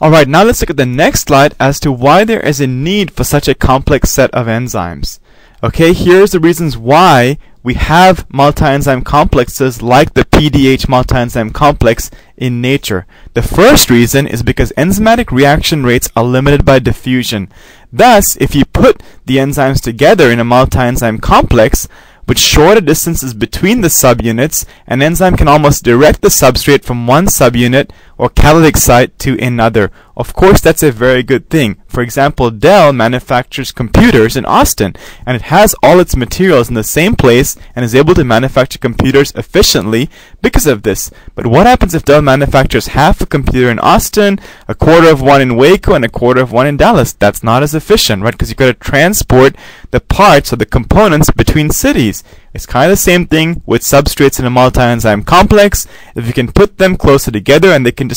Alright, now let's look at the next slide as to why there is a need for such a complex set of enzymes. Okay, here's the reasons why we have multi-enzyme complexes like the PDH multi-enzyme complex in nature. The first reason is because enzymatic reaction rates are limited by diffusion. Thus, if you put the enzymes together in a multi-enzyme complex, with shorter distances between the subunits, an enzyme can almost direct the substrate from one subunit or catalytic site to another. Of course, that's a very good thing. For example, Dell manufactures computers in Austin, and it has all its materials in the same place and is able to manufacture computers efficiently because of this. But what happens if Dell manufactures half a computer in Austin, a quarter of one in Waco, and a quarter of one in Dallas? That's not as efficient, right? Because you've got to transport the parts or the components between cities. It's kind of the same thing with substrates in a multi-enzyme complex. If you can put them closer together and they can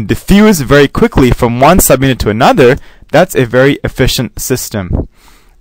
diffuse very quickly from one subunit to another, that's a very efficient system.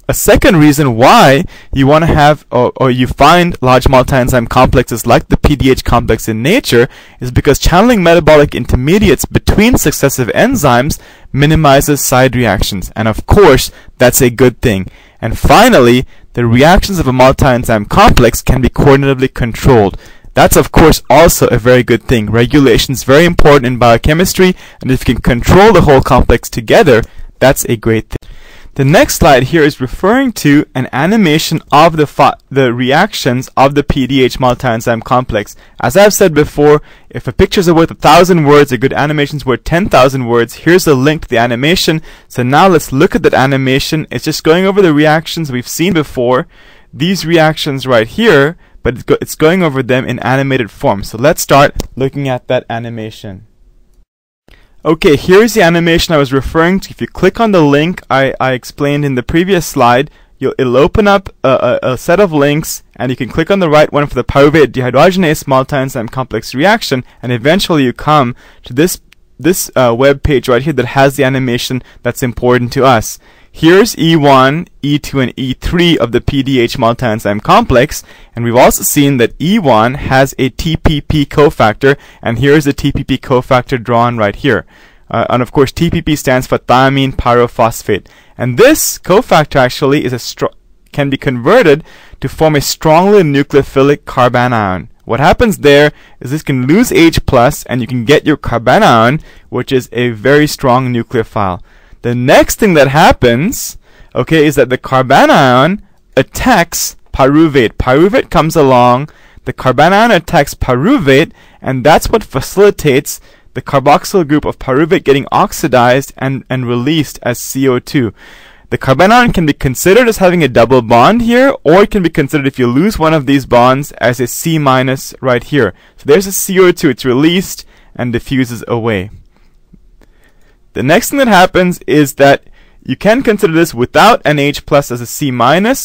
A second reason why you want to have or you find large multi-enzyme complexes like the PDH complex in nature is because channeling metabolic intermediates between successive enzymes minimizes side reactions, and of course that's a good thing. And finally, the reactions of a multi-enzyme complex can be coordinatively controlled. That's of course also a very good thing. Regulation is very important in biochemistry, and if you can control the whole complex together, that's a great thing. The next slide here is referring to an animation of the reactions of the PDH multi-enzyme complex. As I've said before, if a pictures are worth 1,000 words, a good animation is worth 10,000 words. Here's a link to the animation. So now let's look at that animation. It's just going over the reactions we've seen before. These reactions right here, but it's going over them in animated form. So let's start looking at that animation. Okay, here's the animation I was referring to. If you click on the link I explained in the previous slide, it'll open up a set of links, and you can click on the right one for the pyruvate dehydrogenase multi-enzyme complex reaction, and eventually you come to this web page right here that has the animation that's important to us. Here's E1, E2, and E3 of the PDH multi-enzyme complex, and we've also seen that E1 has a TPP cofactor, and here's the TPP cofactor drawn right here. And of course, TPP stands for thiamine pyrophosphate. And this cofactor actually can be converted to form a strongly nucleophilic carbanion. What happens there is this can lose H+, and you can get your carbanion, which is a very strong nucleophile. The next thing that happens, okay, is that the carbanion attacks pyruvate. Pyruvate comes along, the carbanion attacks pyruvate, and that's what facilitates the carboxyl group of pyruvate getting oxidized and released as CO2. The carbanion can be considered as having a double bond here, or it can be considered, if you lose one of these bonds, as a C- right here. So there's a CO2, it's released and diffuses away. The next thing that happens is that you can consider this without an H+ as a C-,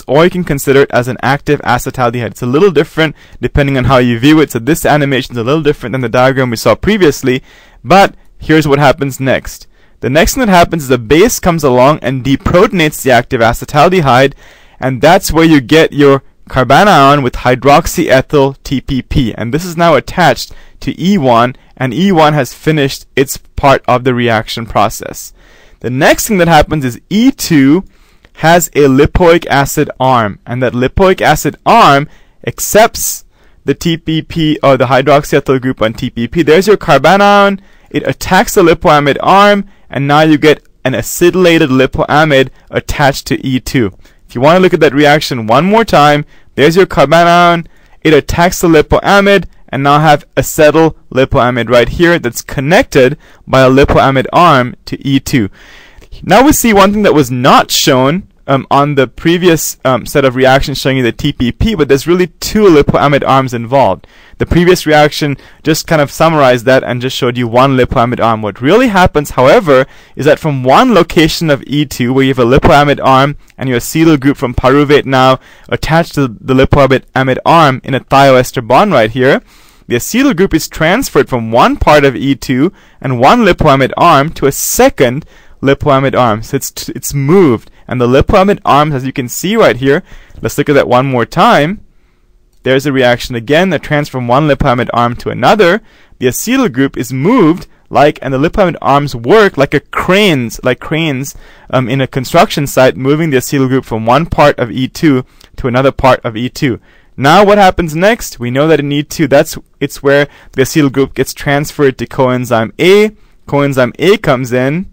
or you can consider it as an active acetaldehyde. It's a little different depending on how you view it. So this animation is a little different than the diagram we saw previously, but here's what happens next. The next thing that happens is the base comes along and deprotonates the active acetaldehyde, and that's where you get your carbanion with hydroxyethyl TPP, and this is now attached to E1, and E1 has finished its part of the reaction process. The next thing that happens is E2 has a lipoic acid arm, and that lipoic acid arm accepts the TPP or the hydroxyethyl group on TPP. There's your carbanion. It attacks the lipoamide arm, and now you get an acylated lipoamide attached to E2. If you want to look at that reaction one more time, there's your carbanion. It attacks the lipoamide, and now have acetyl lipoamide right here that's connected by a lipoamide arm to E2. Now we see one thing that was not shown on the previous set of reactions showing you the TPP, but there's really two lipoamide arms involved. The previous reaction just kind of summarized that and just showed you one lipoamide arm. What really happens, however, is that from one location of E2, where you have a lipoamide arm and your acetyl group from pyruvate now attached to the lipoamide arm in a thioester bond right here, the acetyl group is transferred from one part of E2 and one lipoamide arm to a second lipoamide arm. So it's moved, and the lipoamide arms, as you can see right here, let's look at that one more time. There's a reaction again that transfers from one lipoamide arm to another. The acetyl group is moved and the lipoamide arms work like cranes in a construction site, moving the acetyl group from one part of E2 to another part of E2. Now what happens next? We know that in E2, it's where the acetyl group gets transferred to coenzyme A. Coenzyme A comes in,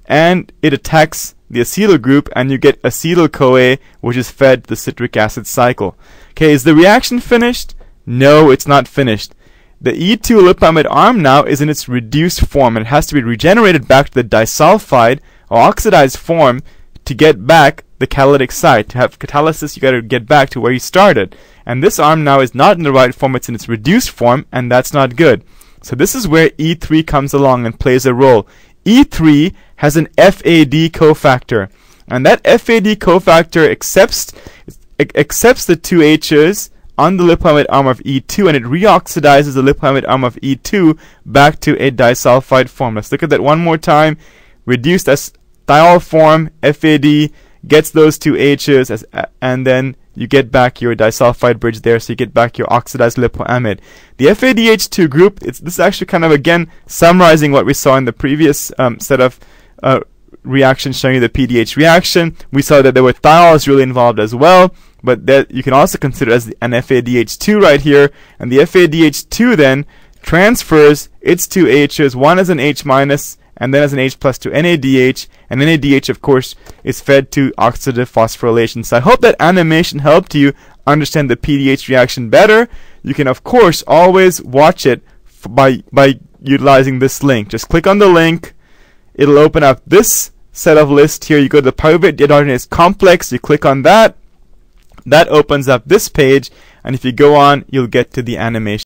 and it attacks the acetyl group, and you get acetyl-CoA, which is fed the citric acid cycle. Okay, is the reaction finished? No, it's not finished. The E2 lipoamide arm now is in its reduced form, and it has to be regenerated back to the disulfide or oxidized form to get back the catalytic site. To have catalysis, you got to get back to where you started. And this arm now is not in the right form, it's in its reduced form, and that's not good. So this is where E3 comes along and plays a role. E3 has an FAD cofactor, and that FAD cofactor accepts the two H's on the lipoamide arm of E2, and it reoxidizes the lipoamide arm of E2 back to a disulfide form. Let's look at that one more time. Reduced as thiol form, FAD gets those two H's, and then you get back your disulfide bridge there, so you get back your oxidized lipoamide. The FADH2 group, this is actually kind of, again, summarizing what we saw in the previous set of reactions showing you the PDH reaction. We saw that there were thiols really involved as well, but that you can also consider as an FADH2 right here, and the FADH2 then transfers its two H's, one as an H minus and then as an H plus to NADH, and NADH of course is fed to oxidative phosphorylation. So I hope that animation helped you understand the PDH reaction better. You can of course always watch it by utilizing this link. Just click on the link, it'll open up this set of list here. You go to the pyruvate dehydrogenase complex, you click on that, that opens up this page, and if you go on, you'll get to the animation.